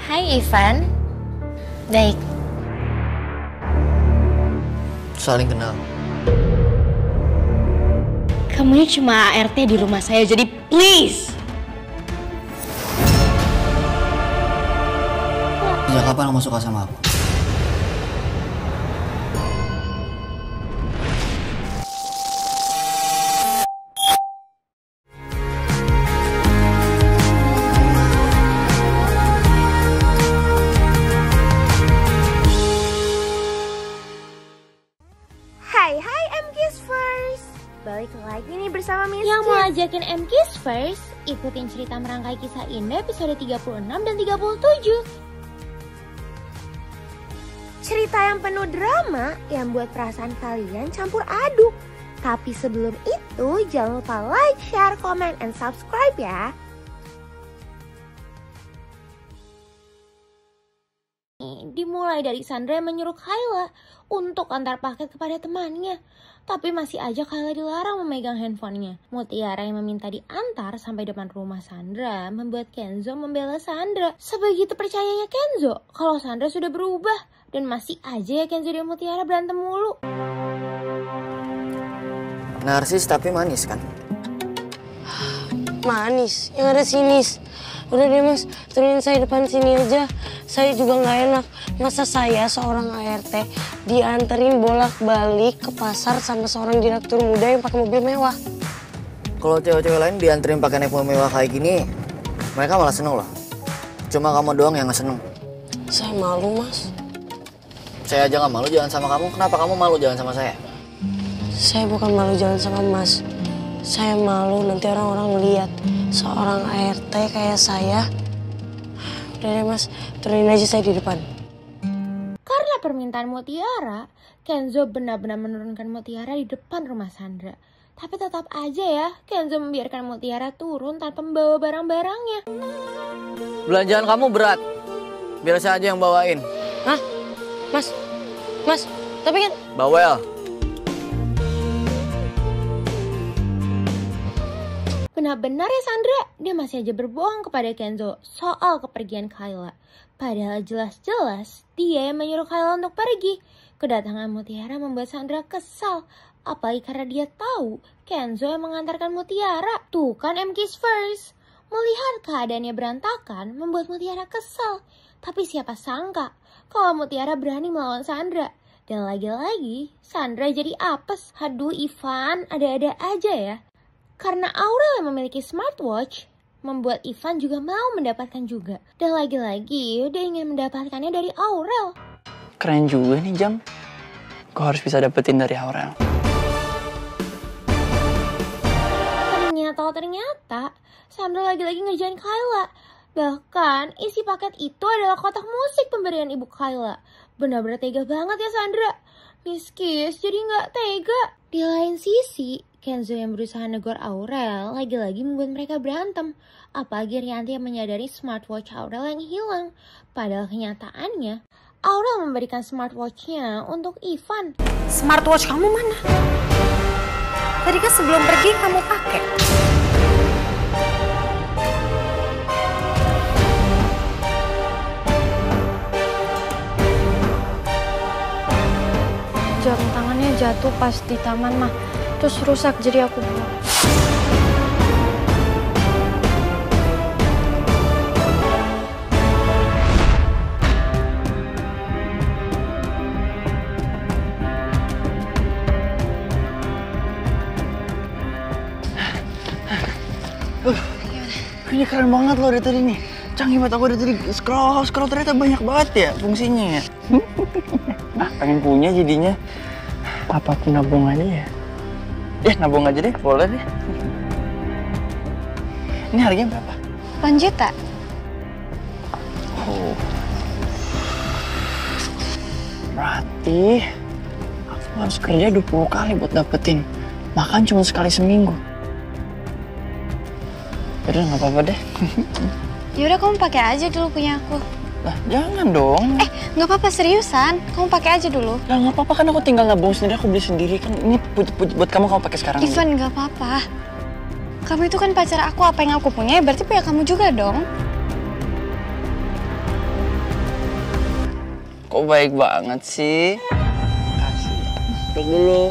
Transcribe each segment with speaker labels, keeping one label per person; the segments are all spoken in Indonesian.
Speaker 1: Hai Ivan. Baik.
Speaker 2: Saling kenal.
Speaker 1: Kamu ini cuma ART di rumah saya, jadi please.
Speaker 2: Sejak kapan kamu suka sama aku?
Speaker 3: Hai MKiss First. Balik lagi nih bersama Miss
Speaker 1: Yang
Speaker 3: Kiss.
Speaker 1: mau ajakin MKiss First, ikutin cerita merangkai kisah indah episode 36 dan 37.
Speaker 3: Cerita yang penuh drama yang buat perasaan kalian campur aduk. Tapi sebelum itu jangan lupa like, share, comment, and subscribe ya.
Speaker 1: Dimulai dari Sandra yang menyuruh Kayla untuk antar paket kepada temannya. Tapi masih aja Kayla dilarang memegang handphonenya. Mutiara yang meminta diantar sampai depan rumah Sandra membuat Kenzo membela Sandra. Sebegitu percayanya Kenzo kalau Sandra sudah berubah. Dan masih aja ya Kenzo dan Mutiara berantem mulu.
Speaker 2: Narsis tapi manis kan?
Speaker 4: Manis, yang ada sinis. Udah deh mas, turunin saya depan sini aja. Saya juga nggak enak. Masa saya seorang ART dianterin bolak-balik ke pasar sama seorang direktur muda yang pakai mobil mewah.
Speaker 2: Kalau cewek-cewek lain dianterin pakai naik mobil mewah kayak gini, mereka malah seneng loh. Cuma kamu doang yang nggak seneng.
Speaker 4: Saya malu mas.
Speaker 2: Saya aja nggak malu jalan sama kamu, kenapa kamu malu jalan sama saya?
Speaker 4: Saya bukan malu jalan sama mas. Saya malu nanti orang-orang melihat seorang ART kayak saya. Udah deh mas, turunin aja saya di depan.
Speaker 1: Karena permintaan Mutiara, Kenzo benar-benar menurunkan Mutiara di depan rumah Sandra. Tapi tetap aja ya, Kenzo membiarkan Mutiara turun tanpa membawa barang-barangnya.
Speaker 2: Belanjaan kamu berat, biar saya aja yang bawain.
Speaker 4: Hah? Mas, tapi kan...
Speaker 2: Bawel.
Speaker 1: Benar-benar ya Sandra, dia masih aja berbohong kepada Kenzo soal kepergian Kayla. Padahal jelas-jelas dia yang menyuruh Kayla untuk pergi. Kedatangan Mutiara membuat Sandra kesal. Apalagi karena dia tahu Kenzo yang mengantarkan Mutiara. Tuh kan MKiss First. Melihat keadaannya berantakan membuat Mutiara kesal. Tapi siapa sangka kalau Mutiara berani melawan Sandra. Dan lagi-lagi Sandra jadi apes. Aduh Ivan, ada-ada aja ya. Karena Aurel yang memiliki smartwatch, membuat Ivan juga mau mendapatkan juga. Dan lagi-lagi dia ingin mendapatkannya dari Aurel.
Speaker 5: Keren juga nih Jam. Gue harus bisa dapetin dari Aurel.
Speaker 1: Ternyata Sandra lagi-lagi ngerjain Kayla. Bahkan isi paket itu adalah kotak musik pemberian ibu Kayla. Benar-benar tega banget ya Sandra. Miss Kiss jadi nggak tega. Di lain sisi, Kenzo yang berusaha negor Aurel lagi-lagi membuat mereka berantem. Apalagi Rianti yang menyadari smartwatch Aurel yang hilang. Padahal kenyataannya, Aurel memberikan smartwatchnya untuk Ivan.
Speaker 3: Smartwatch kamu mana? Tadi kan sebelum pergi kamu pakai.
Speaker 6: Jam tangannya jatuh pas di taman mah, terus rusak jadi aku buang.
Speaker 5: Ini keren banget loh dari tadi nih. Canggih banget, aku dari tadi scroll ternyata banyak banget ya fungsinya ya. Pengen punya jadinya. Apa aku nabung aja ya? Nabung aja deh, boleh deh. Ini harganya berapa?
Speaker 6: 8 juta.
Speaker 5: Oh. Berarti aku harus kerja 20 kali buat dapetin. Makan cuma sekali seminggu. Yaudah nggak apa-apa deh.
Speaker 6: Yaudah kamu pakai aja dulu punya aku.
Speaker 5: Lah jangan dong.
Speaker 6: Nggak apa-apa seriusan. Kamu pakai aja dulu.
Speaker 5: Lah nggak apa-apa kan aku tinggal nabung sendiri, aku beli sendiri kan. Ini buat kamu pakai sekarang.
Speaker 6: Ivan nggak apa-apa. Kamu itu kan pacar aku, apa yang aku punya berarti punya kamu juga dong.
Speaker 5: Kok baik banget sih? Makasih. Peluk dulu.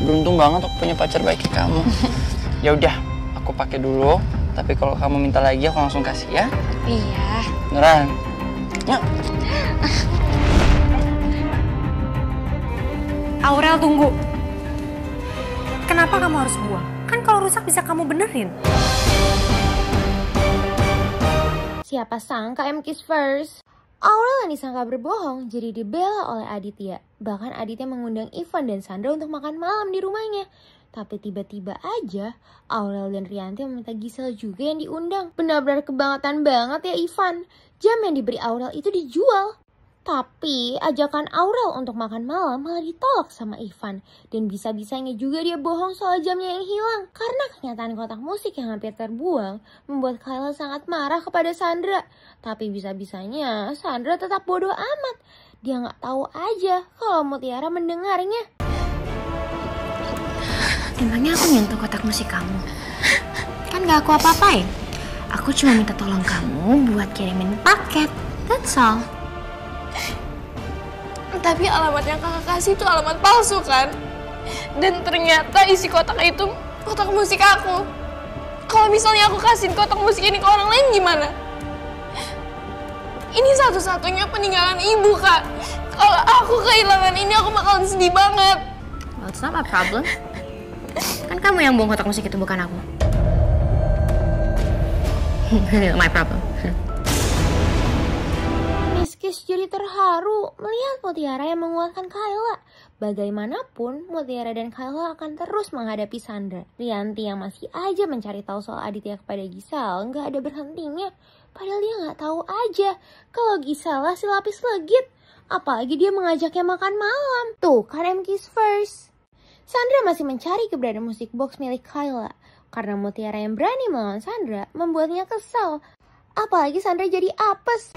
Speaker 5: Beruntung banget aku punya pacar baik kayak kamu. Ya udah, aku pakai dulu. Tapi kalau kamu minta lagi, aku langsung kasih ya.
Speaker 6: Iya.
Speaker 5: Beneran? Yuk.
Speaker 7: Aurel, tunggu. Kenapa kamu harus buang? Kan kalau rusak bisa kamu benerin.
Speaker 1: Siapa sangka Kiss first? Aurel yang disangka berbohong jadi dibela oleh Aditya. Bahkan Aditya mengundang Ivan dan Sandra untuk makan malam di rumahnya. Tapi tiba-tiba aja Aurel dan Rianti meminta Gisel juga yang diundang. Benar-benar kebangetan banget ya Ivan. Jam yang diberi Aurel itu dijual. Tapi ajakan Aurel untuk makan malam malah ditolak sama Ivan. Dan bisa-bisanya juga dia bohong soal jamnya yang hilang. Karena kenyataan kotak musik yang hampir terbuang membuat Kayla sangat marah kepada Sandra. Tapi bisa-bisanya Sandra tetap bodoh amat. Dia nggak tahu aja kalau Mutiara mendengarnya.
Speaker 7: Emangnya aku nyentuh kotak musik kamu? Kan gak aku apa-apain. Aku cuma minta tolong kamu buat kirimin paket. That's all.
Speaker 4: Tapi alamat yang kakak kasih itu alamat palsu kan? Dan ternyata isi kotak itu kotak musik aku. Kalau misalnya aku kasihin kotak musik ini ke orang lain gimana? Ini satu-satunya peninggalan ibu, Kak. Kalau aku kehilangan ini aku bakalan sedih banget.
Speaker 7: Well, it's not my problem. Kan kamu yang buang kotak musik itu, bukan aku. Not my problem.
Speaker 1: Kiss jadi terharu melihat Mutiara yang menguatkan Kayla. Bagaimanapun, Mutiara dan Kayla akan terus menghadapi Sandra. Rianti yang masih aja mencari tahu soal Aditya kepada Gisel nggak ada berhentinya. Padahal dia nggak tahu aja kalau Gisela si lapis legit. Apalagi dia mengajaknya makan malam. Tuh kan Kiss first. Sandra masih mencari keberadaan musik box milik Kayla. Karena Mutiara yang berani melawan Sandra membuatnya kesal. Apalagi Sandra jadi apes.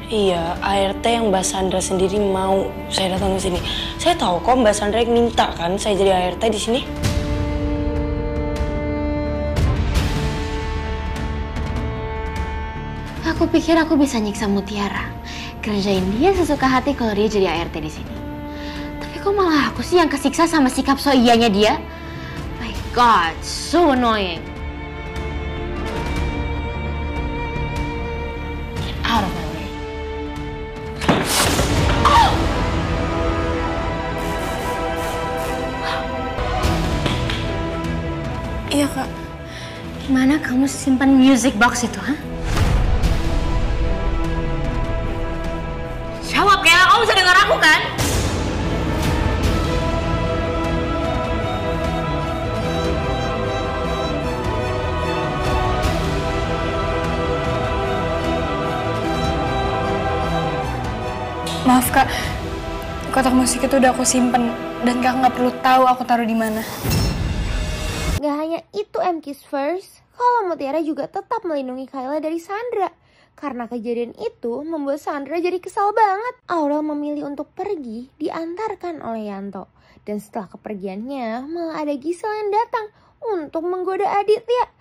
Speaker 4: Iya, ART yang Mbak Sandra sendiri mau saya datang ke sini. Saya tahu kok Mbak Sandra yang minta kan saya jadi ART di sini.
Speaker 7: Aku pikir aku bisa nyiksa Mutiara. Kerjain dia sesuka hati kalau dia jadi ART di sini. Tapi kok malah aku sih yang kesiksa sama sikap so iyanya dia? My God, so annoying.
Speaker 4: Get out of my way.
Speaker 7: Iya Kak. Gimana kamu simpan music box itu, ha? Jawab, Kayla, kamu bisa dengar aku kan?
Speaker 6: Maaf Kak, kotak musik itu udah aku simpen dan Kak nggak perlu tahu aku taruh di mana.
Speaker 1: Gak hanya itu Kiss first, kalau Mutiara juga tetap melindungi Kayla dari Sandra. Karena kejadian itu membuat Sandra jadi kesal banget. Aurel memilih untuk pergi diantarkan oleh Yanto. Dan setelah kepergiannya malah ada Gisel yang datang untuk menggoda Aditya.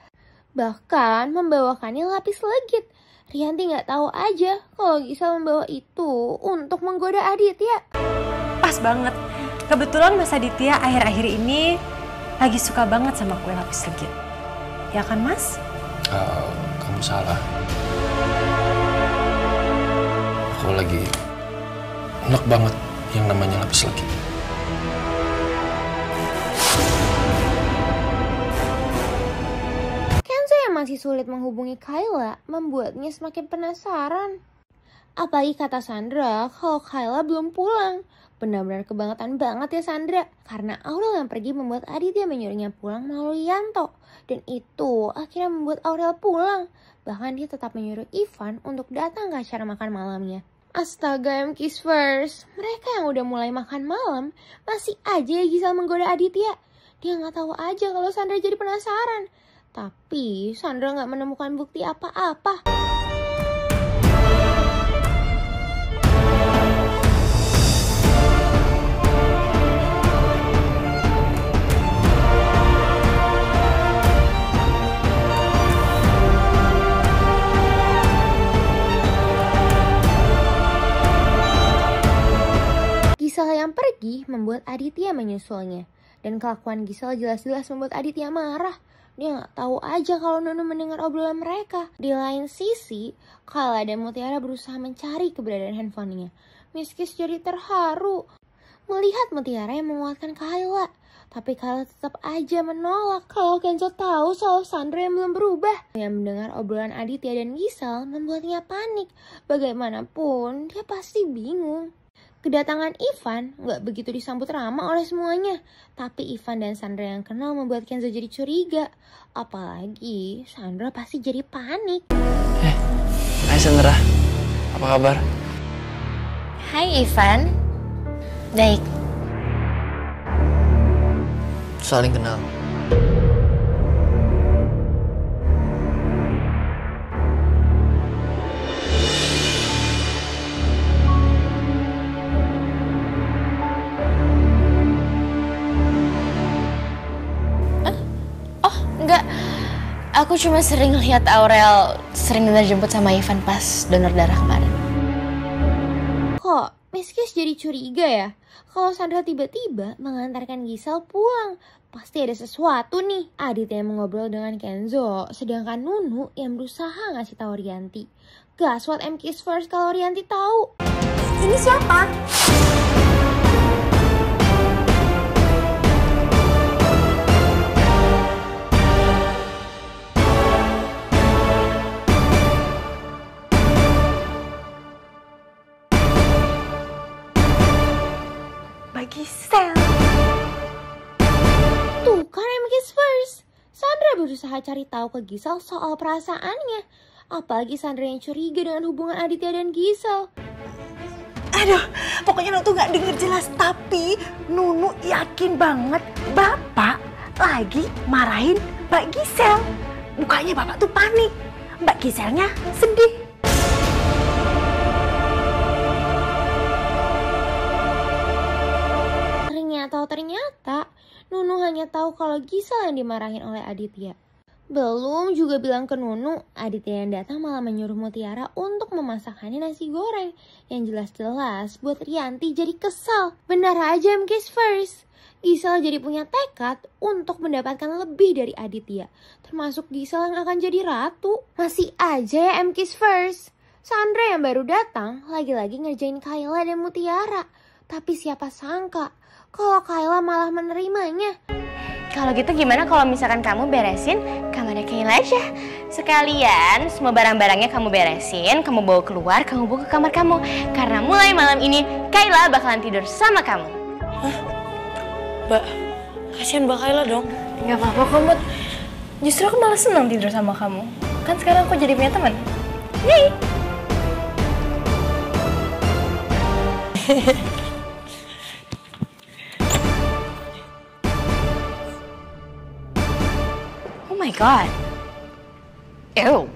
Speaker 1: Bahkan membawakannya lapis legit. Rianti gak tahu aja kalau Gisel membawa itu untuk menggoda Aditya.
Speaker 7: Pas banget. Kebetulan Mas Aditya akhir-akhir ini lagi suka banget sama kue lapis legit. Ya kan, Mas?
Speaker 8: Kamu salah. Aku lagi enak banget yang namanya lapis legit.
Speaker 1: Kenzo yang masih sulit menghubungi Kayla membuatnya semakin penasaran. Apalagi kata Sandra kalau Kayla belum pulang. Benar-benar kebangetan banget ya Sandra. Karena Aurel yang pergi membuat Aditya menyuruhnya pulang melalui Yanto. Dan itu akhirnya membuat Aurel pulang. Bahkan dia tetap menyuruh Ivan untuk datang ke acara makan malamnya. Astaga Kiss first. Mereka yang udah mulai makan malam masih aja ya Gisel menggoda Aditya. Dia gak tahu aja kalau Sandra jadi penasaran. Tapi Sandra gak menemukan bukti apa-apa. pergi membuat Aditya menyusulnya. Dan kelakuan Gisel jelas-jelas membuat Aditya marah. Dia gak tahu aja kalau Nunu mendengar obrolan mereka. Di lain sisi, Kayla dan Mutiara berusaha mencari keberadaan handphonenya. Miss Kiss jadi terharu melihat Mutiara yang menguatkan Kayla. Tapi Kayla tetap aja menolak. Kalau Kenzo tahu soal Sandra yang belum berubah. Yang mendengar obrolan Aditya dan Gisel membuatnya panik. Bagaimanapun, dia pasti bingung. Kedatangan Ivan gak begitu disambut ramah oleh semuanya. Tapi Ivan dan Sandra yang kenal membuat Kenzo jadi curiga. Apalagi Sandra pasti jadi panik.
Speaker 5: Hai Sandra, apa kabar?
Speaker 7: Hai Ivan. Baik.
Speaker 2: Saling kenal.
Speaker 7: Enggak, aku cuma sering lihat Aurel sering jemput sama Ivan pas donor darah kemarin.
Speaker 1: Kok Miss Kiss jadi curiga ya? Kalau Sandra tiba-tiba mengantarkan Gisel pulang, pasti ada sesuatu nih. Aditya yang mengobrol dengan Kenzo, sedangkan Nunu yang berusaha ngasih tahu Rianti. Gaswat M Kiss first kalau Rianti tahu.
Speaker 3: Ini siapa? Gisel.
Speaker 1: Tuh kan M Kiss first. Sandra berusaha cari tahu ke Gisel soal perasaannya. Apalagi Sandra yang curiga dengan hubungan Aditya dan Gisel.
Speaker 3: Aduh, pokoknya Nunu tuh gak denger jelas. Tapi Nunu yakin banget Bapak lagi marahin Mbak Gisel. Mukanya Bapak tuh panik. Mbak Giselnya sedih.
Speaker 1: Ternyata Nunu hanya tahu kalau Gisel yang dimarahin oleh Aditya. Belum juga bilang ke Nunu, Aditya yang datang malah menyuruh Mutiara untuk memasakkannya nasi goreng. Yang jelas-jelas buat Rianti jadi kesal. Benar aja M Kiss first. Gisel jadi punya tekad untuk mendapatkan lebih dari Aditya. Termasuk Gisel yang akan jadi ratu. Masih aja ya M Kiss first. Sandra yang baru datang lagi-lagi ngerjain Kayla dan Mutiara. Tapi siapa sangka kalau Kayla malah menerimanya.
Speaker 7: Kalau gitu gimana kalau misalkan kamu beresin kamarnya Kayla aja? Sekalian semua barang-barangnya kamu beresin, kamu bawa keluar, kamu bawa ke kamar kamu. Karena mulai malam ini Kayla bakalan tidur sama kamu.
Speaker 4: Hah? Mbak, kasihan Mbak Kayla dong.
Speaker 6: Gak apa-apa kok, Mut. Justru aku malah senang tidur sama kamu. Kan sekarang aku jadi punya teman.
Speaker 7: Yeay. Oh my god. Ew.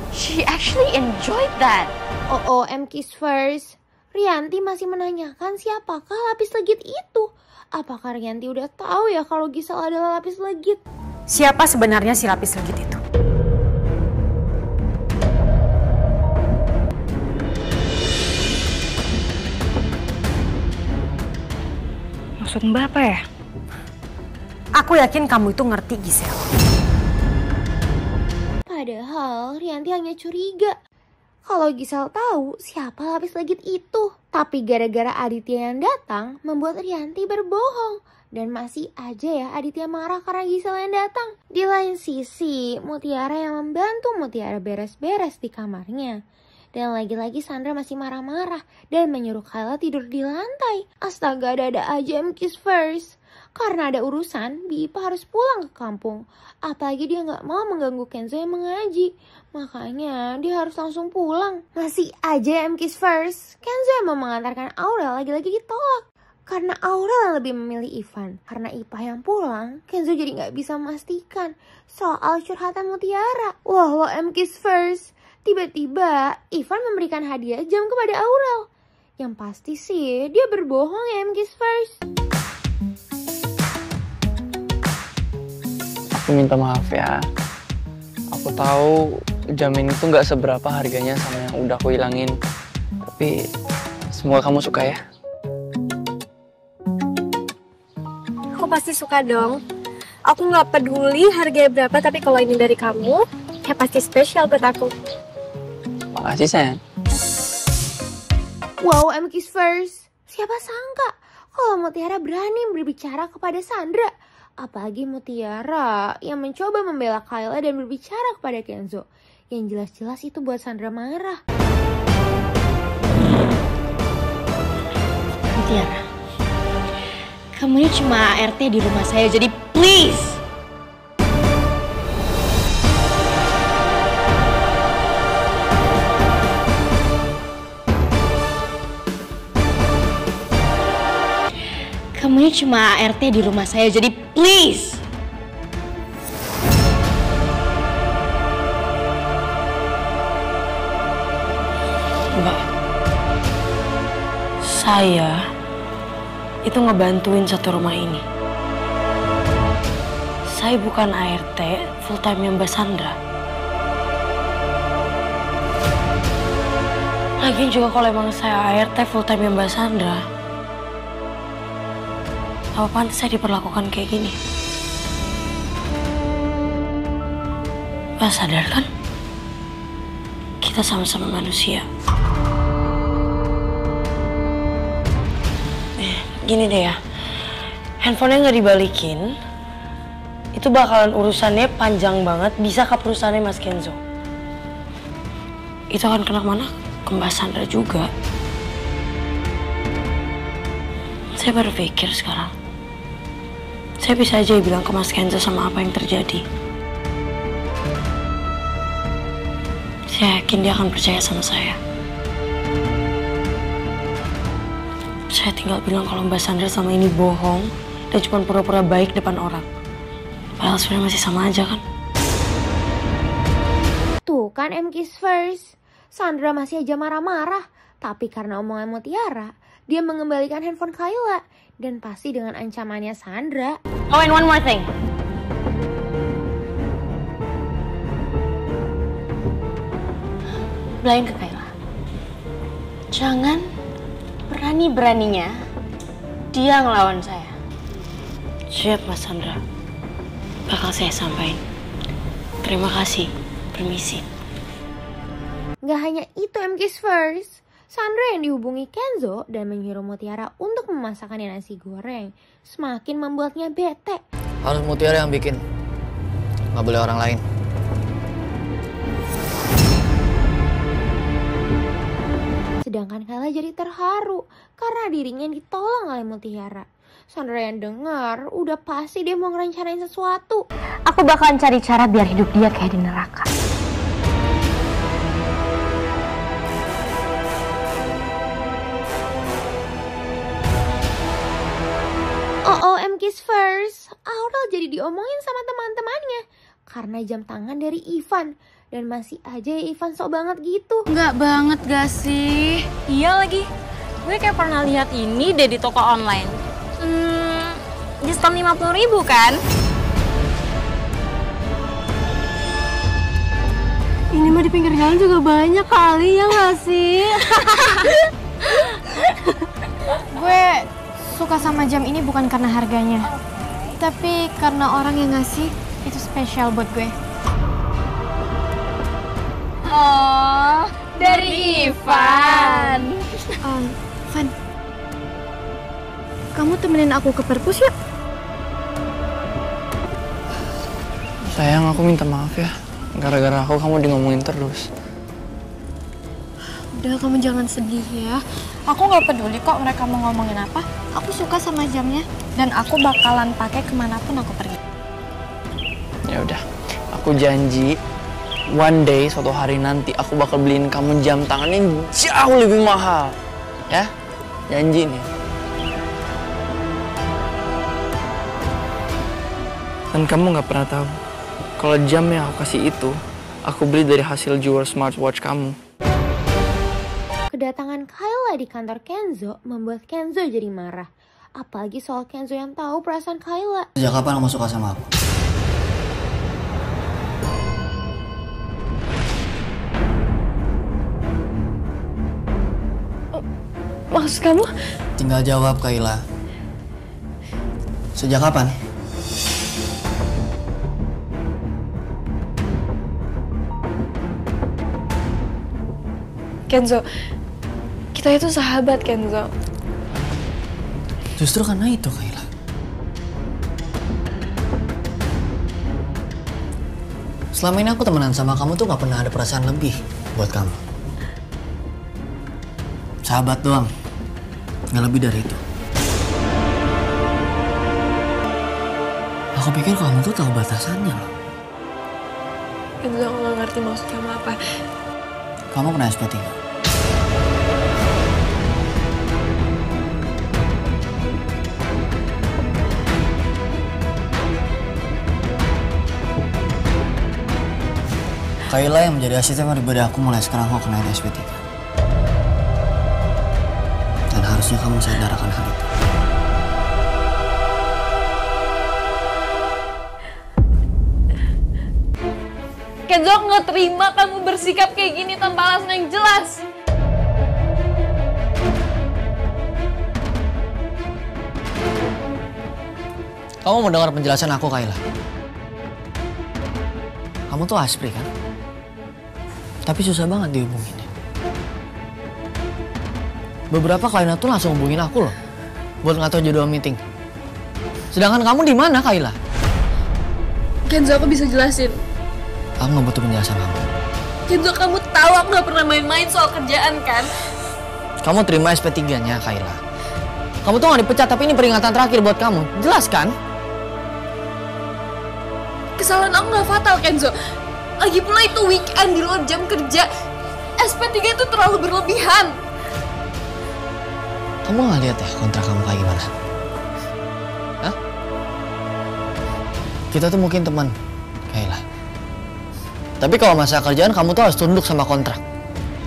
Speaker 7: She actually enjoyed that.
Speaker 1: Oh, M Kiss first. Rianti masih menanyakan siapakah lapis legit itu. Apakah Rianti udah tahu ya kalau Gisel adalah lapis legit?
Speaker 9: Siapa sebenarnya si lapis legit itu? Maksud Mbak apa ya? Aku yakin kamu itu ngerti, Gisel.
Speaker 1: Padahal Rianti hanya curiga kalau Gisel tahu siapa lapis legit itu. Tapi gara-gara Aditya yang datang membuat Rianti berbohong. Dan masih aja ya Aditya marah karena Gisel yang datang. Di lain sisi, Mutiara yang membantu Mutiara beres-beres di kamarnya. Dan lagi-lagi Sandra masih marah-marah dan menyuruh Kayla tidur di lantai. Astaga, ada aja M Kiss first. Karena ada urusan, Bipa harus pulang ke kampung. Apalagi dia gak mau mengganggu Kenzo yang mengaji. Makanya dia harus langsung pulang. Masih aja M Kiss first. Kenzo yang mau mengantarkan Aurel lagi-lagi ditolak. Karena Aurel yang lebih memilih Ivan. Karena Ipa yang pulang, Kenzo jadi gak bisa memastikan soal curhatan Mutiara. Wow, M Kiss first. Tiba-tiba Ivan memberikan hadiah jam kepada Aurel. Yang pasti sih dia berbohong ya M Kiss first.
Speaker 5: Aku minta maaf ya. Aku tahu jam ini tuh nggak seberapa harganya sama yang udah aku hilangin. Tapi Semoga kamu suka ya.
Speaker 6: Aku pasti suka dong. Aku nggak peduli harganya berapa, tapi kalau ini dari kamu, ya pasti spesial buat aku.
Speaker 5: Makasih sayang.
Speaker 1: Wow, MK's first. Siapa sangka kalau Mutiara berani berbicara kepada Sandra. Apalagi Mutiara yang mencoba membela Kayla dan berbicara kepada Kenzo. Yang jelas-jelas itu buat Sandra marah.
Speaker 7: Mutiara, kamu ini cuma ART di rumah saya, jadi please. Kamu ini cuma ART di rumah saya, jadi please.
Speaker 4: Mbak, saya itu ngebantuin satu rumah ini. Saya bukan ART full time Mbak Sandra. Lagian juga kalau emang saya ART full time Mbak Sandra, apa pantas saya diperlakukan kayak gini? Mbak sadar kan? Kita sama-sama manusia. Gini deh ya, handphonenya nggak dibalikin, itu bakalan urusannya panjang banget, bisa ke perusahaannya Mas Kenzo. Itu akan kena mana? Ke Mbak Sandra juga. Saya baru pikir sekarang, saya bisa aja bilang ke Mas Kenzo sama apa yang terjadi. Saya yakin dia akan percaya sama saya. Saya tinggal bilang kalau Mbak Sandra sama ini bohong dan cuma pura-pura baik depan orang. Padahal sebenarnya masih sama aja kan?
Speaker 1: Tuh kan MK's first. Sandra masih aja marah-marah. Tapi karena omongan Mutiara, dia mengembalikan handphone Kayla. Dan pasti dengan ancamannya Sandra.
Speaker 7: Oh, and one more thing. Bilangin ke Kayla, jangan berani-beraninya dia ngelawan saya.
Speaker 4: Siap Mas Sandra, bakal saya sampaikan. Terima kasih, permisi.
Speaker 1: Gak hanya itu MK's first. Sandra yang dihubungi Kenzo dan menyuruh Mutiara untuk memasakkannya nasi goreng semakin membuatnya bete.
Speaker 2: Harus Mutiara yang bikin. Gak boleh orang lain.
Speaker 1: Sedangkan Kayla jadi terharu karena dirinya ditolong oleh Mutiara. Sandra yang dengar udah pasti dia mau ngerencanain sesuatu.
Speaker 7: Aku bakalan cari cara biar hidup dia kayak di neraka.
Speaker 1: Oh, MK's first. Aurel jadi diomongin sama teman-temannya karena jam tangan dari Ivan. Dan masih aja ya Ivan sok banget gitu.
Speaker 9: Nggak banget gak sih? Iya lagi. Gue kayak pernah lihat ini deh di toko online. Diskon 50.000 kan?
Speaker 4: Ini mah di pinggir jalan juga banyak kali ya nggak sih?
Speaker 9: Gue suka sama jam ini bukan karena harganya. Tapi karena orang yang ngasih itu spesial buat gue.
Speaker 6: Oh, dari Ivan.
Speaker 9: Van, kamu temenin aku ke perpus yuk?
Speaker 5: Sayang, aku minta maaf ya. Gara-gara aku kamu di ngomongin terus.
Speaker 9: Udah, kamu jangan sedih ya. Aku nggak peduli kok mereka mau ngomongin apa. Aku suka sama jamnya dan aku bakalan pakai kemanapun aku pergi.
Speaker 5: Ya udah, aku janji one day suatu hari nanti aku bakal beliin kamu jam tangan yang jauh lebih mahal. Ya, janji nih. Dan kamu nggak pernah tahu kalau jam yang aku kasih itu aku beli dari hasil jual smartwatch kamu.
Speaker 1: Kedatangan Kayla di kantor Kenzo membuat Kenzo jadi marah. Apalagi soal Kenzo yang tahu perasaan Kayla.
Speaker 2: Sejak kapan kamu suka sama aku?
Speaker 6: Maksud kamu?
Speaker 2: Tinggal jawab, Kayla. Sejak kapan?
Speaker 6: Kenzo, kita itu sahabat, Kenzo.
Speaker 2: Justru karena itu, Kayla. Selama ini aku temenan sama kamu tuh gak pernah ada perasaan lebih buat kamu. Sahabat doang, gak lebih dari itu. Aku pikir kamu tuh tahu batasannya loh.
Speaker 6: Kenzo, aku gak ngerti maksud kamu apa.
Speaker 2: Kamu pernah SP3? Kayla yang menjadi asisten pribadi aku mulai sekarang aku kena SP3. Dan harusnya kamu sadar akan hal itu.
Speaker 6: Kenzo, aku gak terima kamu bersikap kayak gini tanpa alasan yang jelas.
Speaker 2: Kamu mau dengar penjelasan aku, Kayla? Kamu tuh aspri kan? Tapi susah banget dihubunginnya. Beberapa klien tuh langsung hubungin aku loh, buat ngatur jadwal meeting. Sedangkan kamu di mana, Kayla?
Speaker 6: Kenzo, aku bisa jelasin.
Speaker 2: Aku nggak butuh penjelasan kamu.
Speaker 6: Kenzo, kamu tahu aku gak pernah main-main soal kerjaan kan?
Speaker 2: Kamu terima SP3-nya, Kayla. Kamu tuh nggak dipecat, tapi ini peringatan terakhir buat kamu. Jelas kan?
Speaker 6: Kesalahan aku gak fatal, Kenzo. Lagi pula itu weekend di luar jam kerja. SP3 itu terlalu berlebihan.
Speaker 2: Kamu nggak lihat ya kontrak kamu kayak gimana? Hah? Kita tuh mungkin teman, Kayla. Tapi kalau masalah kerjaan, kamu tuh harus tunduk sama kontrak.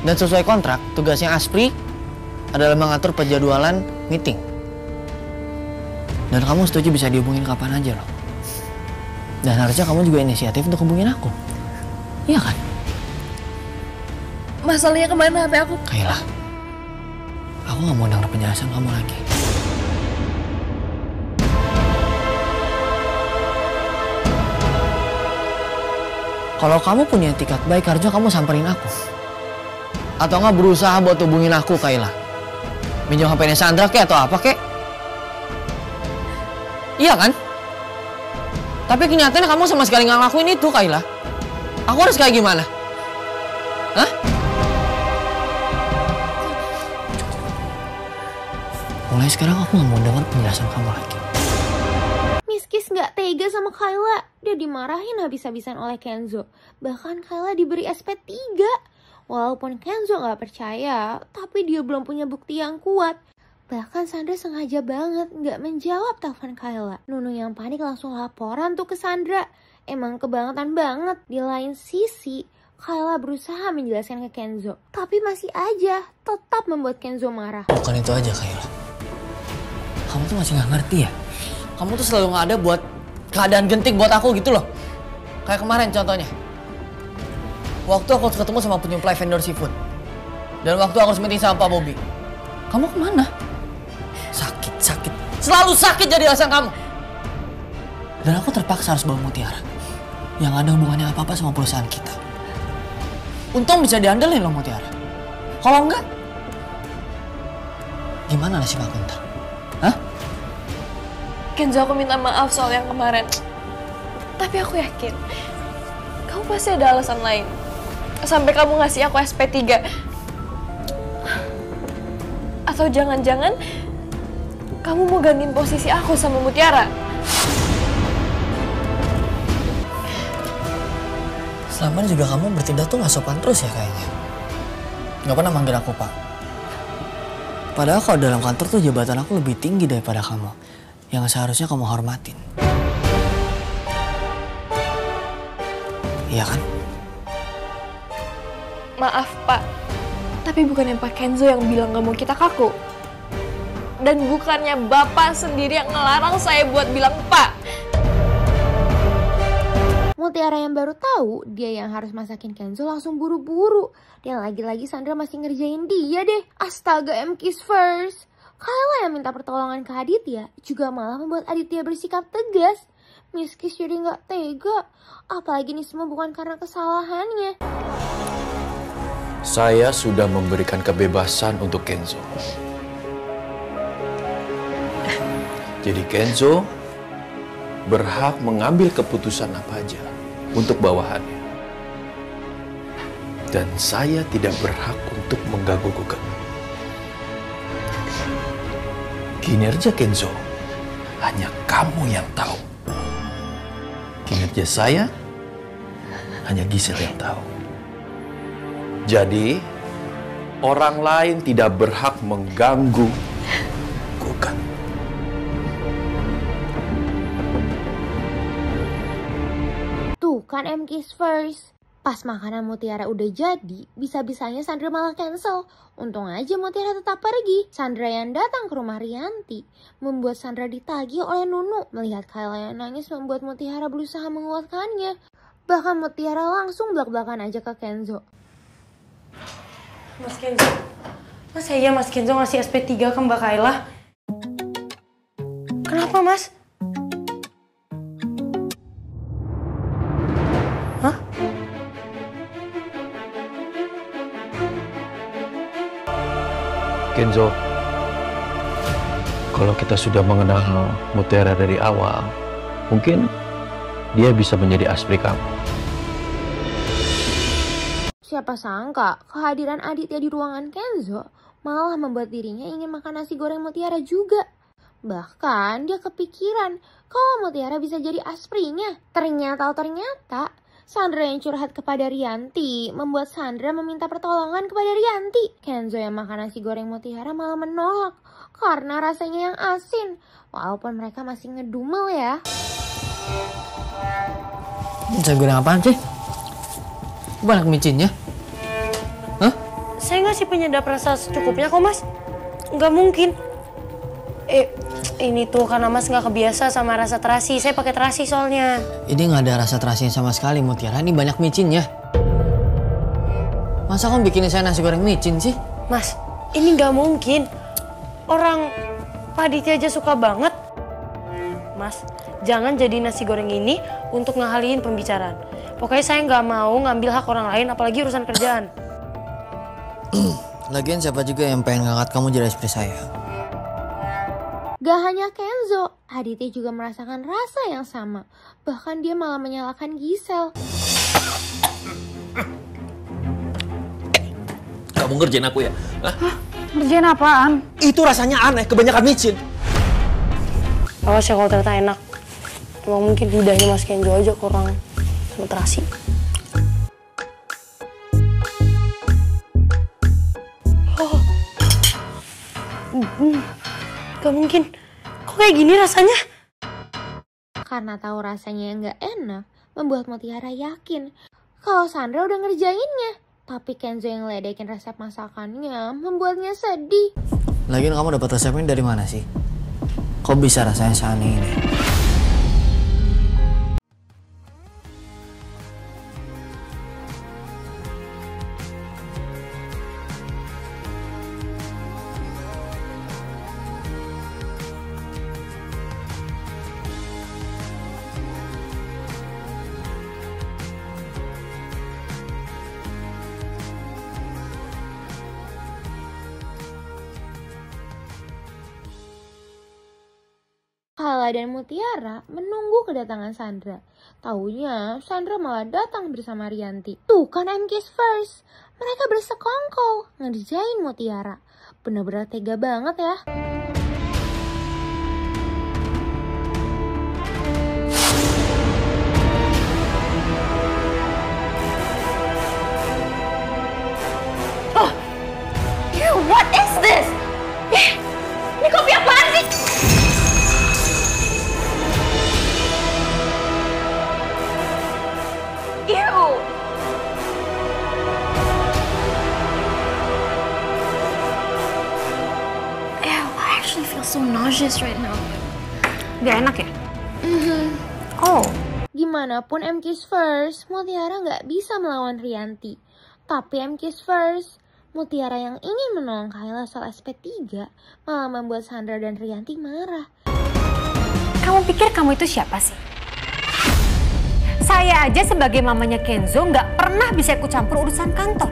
Speaker 2: Dan sesuai kontrak, tugasnya Aspri adalah mengatur penjadwalan meeting. Dan kamu setuju bisa dihubungin kapan aja loh. Dan harusnya kamu juga inisiatif untuk hubungin aku. Iya kan?
Speaker 6: Masalahnya kemana HP aku?
Speaker 2: Kayla, aku gak mau denger penjelasan kamu lagi. Kalau kamu punya etikat baik, harusnya kamu samperin aku. Atau nggak berusaha buat hubungin aku, Kayla. Minjem HP-nya Sandra kek atau apa kek? Iya kan? Tapi kenyataannya kamu sama sekali nggak ngelakuin itu, Kayla. Aku harus kayak gimana? Hah? Mulai sekarang aku nggak mau dengar penjelasan kamu lagi.
Speaker 1: Miss Kiss nggak tega sama Kayla. Dia dimarahin habis-habisan oleh Kenzo. Bahkan Kayla diberi SP3. Walaupun Kenzo nggak percaya, tapi dia belum punya bukti yang kuat. Bahkan Sandra sengaja banget nggak menjawab telepon Kayla. Nunu yang panik langsung laporan tuh ke Sandra. Emang kebangetan banget. Di lain sisi, Kayla berusaha menjelaskan ke Kenzo. Tapi masih aja tetap membuat Kenzo marah.
Speaker 2: Bukan itu aja, Kayla. Kamu tuh masih nggak ngerti ya? Kamu tuh selalu nggak ada buat keadaan genting buat aku gitu loh. Kayak kemarin contohnya. Waktu aku harus ketemu sama penyuplai vendor seafood. Dan waktu aku harus meeting sama Pak Bobby. Kamu kemana? Sakit. Selalu sakit jadi alasan kamu. Dan aku terpaksa harus bawa Mutiara. Yang ada hubungannya apa-apa sama perusahaan kita. Untung bisa diandelin loh Mutiara. Kalau enggak, gimana nasib aku ntar? Hah?
Speaker 6: Kenzo, aku minta maaf soal yang kemarin. Tapi aku yakin kamu pasti ada alasan lain. Sampai kamu ngasih aku SP3. Atau jangan-jangan kamu mau gantiin posisi aku sama Mutiara.
Speaker 2: Selama ini juga kamu bertindak tuh gak sopan terus ya kayaknya. Gak pernah manggil aku Pak. Padahal kalau dalam kantor tuh jabatan aku lebih tinggi daripada kamu. Yang seharusnya kamu hormatin. Iya kan?
Speaker 6: Maaf Pak, tapi bukannya Pak Kenzo yang bilang gak mau kita kaku. Dan bukannya Bapak sendiri yang ngelarang saya buat bilang Pak.
Speaker 1: Mutiara yang baru tahu dia yang harus masakin Kenzo langsung buru-buru. Dan lagi-lagi Sandra masih ngerjain dia deh. Astaga, kiss first. Kayla yang minta pertolongan ke Aditya juga malah membuat Aditya bersikap tegas. Miss Kiss jadi nggak tega. Apalagi ini semua bukan karena kesalahannya.
Speaker 8: Saya sudah memberikan kebebasan untuk Kenzo. Jadi Kenzo berhak mengambil keputusan apa aja untuk bawahannya. Dan saya tidak berhak untuk mengganggu-gugat. Kinerja Kenzo hanya kamu yang tahu. Kinerja saya hanya Gisel yang tahu. Jadi orang lain tidak berhak mengganggu gugat.
Speaker 1: Tuh kan kiss first. Pas makanan Mutiara udah jadi, bisa-bisanya Sandra malah cancel. Untung aja Mutiara tetap pergi. Sandra yang datang ke rumah Rianti membuat Sandra ditagih oleh Nunu. Melihat Kayla yang nangis membuat Mutiara berusaha menguatkannya. Bahkan Mutiara langsung belak-belakan aja ke Kenzo.
Speaker 4: Mas Kenzo, masa iya Mas Kenzo ngasih SP3 ke Mbak Kayla? Kenapa Mas? Hah?
Speaker 8: Kenzo, kalau kita sudah mengenal Mutiara dari awal, mungkin dia bisa menjadi aspri kamu.
Speaker 1: Siapa sangka kehadiran Aditya di ruangan Kenzo malah membuat dirinya ingin makan nasi goreng Mutiara juga. Bahkan dia kepikiran kalau Mutiara bisa jadi asprinya. Ternyata Sandra yang curhat kepada Rianti membuat Sandra meminta pertolongan kepada Rianti. Kenzo yang makan nasi goreng Mutiara malah menolak karena rasanya yang asin. Walaupun mereka masih ngedumel ya.
Speaker 2: Nasi goreng apaan sih? Banyak micinnya. Hah?
Speaker 4: Saya ngasih penyedap rasa secukupnya kok Mas. Nggak mungkin. Ini tuh karena Mas nggak kebiasa sama rasa terasi. Saya pakai terasi soalnya.
Speaker 2: Ini nggak ada rasa terasinya sama sekali Mutiara. Ini banyak micinnya. Masa kamu bikinin saya nasi goreng micin sih?
Speaker 4: Mas, ini nggak mungkin. Orang Pak Aditya aja suka banget. Mas, jangan jadi nasi goreng ini untuk ngehaliin pembicaraan. Pokoknya saya nggak mau ngambil hak orang lain, apalagi urusan kerjaan.
Speaker 2: Lagian siapa juga yang pengen ngangkat kamu jadi istri saya?
Speaker 1: Gak hanya Kenzo, Aditya juga merasakan rasa yang sama. Bahkan dia malah menyalahkan Gisel.
Speaker 8: Kamu ngerjain aku ya?
Speaker 3: Hah? Ngerjain apaan?
Speaker 8: Itu rasanya aneh, kebanyakan micin.
Speaker 4: Awas ya kalau ternyata enak. Cuma mungkin lidahnya Mas Kenzo aja kurang sama terasi. Gak mungkin. Kok kayak gini rasanya?
Speaker 1: Karena tahu rasanya yang gak enak, membuat Mutiara yakin kalau Sandra udah ngerjainnya. Tapi Kenzo yang ngeledekin resep masakannya membuatnya sedih.
Speaker 2: Lagian kamu dapat resepnya dari mana sih? Kok bisa rasanya seaneh ini?
Speaker 1: Kayla dan Mutiara menunggu kedatangan Sandra. Taunya Sandra malah datang bersama Rianti. Tuh kan kiss first. Mereka bersekongkol ngerjain Mutiara. Bener-bener tega banget ya.
Speaker 3: Oh, what is this? Ini kopi apaan sih? Ew!
Speaker 7: I actually feel so nauseous right now.
Speaker 3: Gak enak ya? Oh.
Speaker 1: Gimana Gimana pun MK's first, Mutiara nggak bisa melawan Rianti. Tapi MK's first, Mutiara yang ingin menolong Kayla soal SP3 malah membuat Sandra dan Rianti marah.
Speaker 10: Kamu pikir kamu itu siapa sih? Saya aja sebagai mamanya Kenzo nggak pernah bisa ikut campur urusan kantor.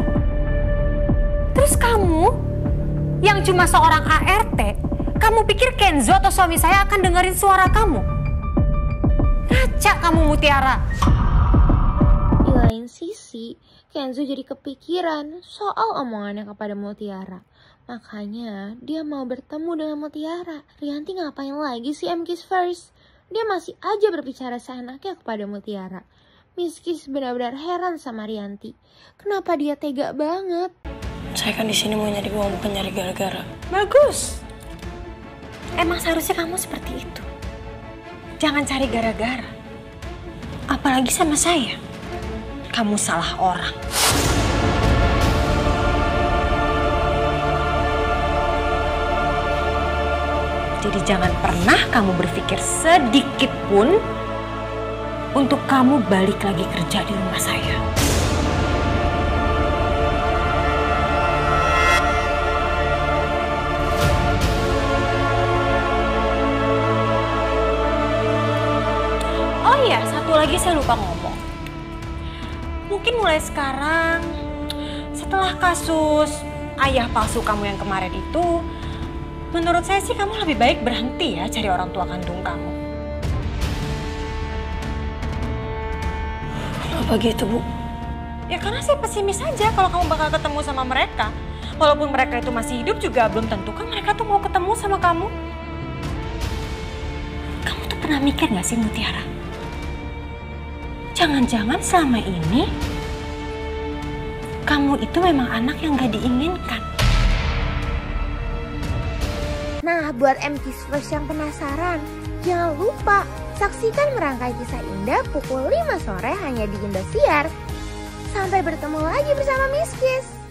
Speaker 10: Terus kamu yang cuma seorang ART, kamu pikir Kenzo atau suami saya akan dengerin suara kamu? Ngaca kamu, Mutiara.
Speaker 1: Di lain sisi, Kenzo jadi kepikiran soal omongannya kepada Mutiara. Makanya dia mau bertemu dengan Mutiara. Rianti ngapain lagi sih MK's first? Dia masih aja berbicara seenaknya kepada Mutiara. Miss Kiss benar-benar heran sama Rianti. Kenapa dia tega banget?
Speaker 4: Saya kan di sini mau nyari uang, bukan nyari gara-gara.
Speaker 10: Bagus. Emang seharusnya kamu seperti itu. Jangan cari gara-gara. Apalagi sama saya. Kamu salah orang. Jadi jangan pernah kamu berpikir sedikit pun untuk kamu balik lagi kerja di rumah saya. Oh iya, satu lagi saya lupa ngomong. Mungkin mulai sekarang, setelah kasus ayah palsu kamu yang kemarin itu, menurut saya sih kamu lebih baik berhenti ya cari orang tua kandung kamu.
Speaker 4: Kenapa gitu, Bu?
Speaker 10: Ya karena saya pesimis aja kalau kamu bakal ketemu sama mereka. Walaupun mereka itu masih hidup juga belum tentu kan mereka tuh mau ketemu sama kamu. Kamu tuh pernah mikir gak sih, Mutiara? Jangan-jangan selama ini kamu itu memang anak yang gak diinginkan.
Speaker 1: Nah, buat MK's first yang penasaran, jangan lupa saksikan Merangkai Kisah Indah pukul 5 sore hanya di Indosiar. Sampai bertemu lagi bersama Miss Kiss.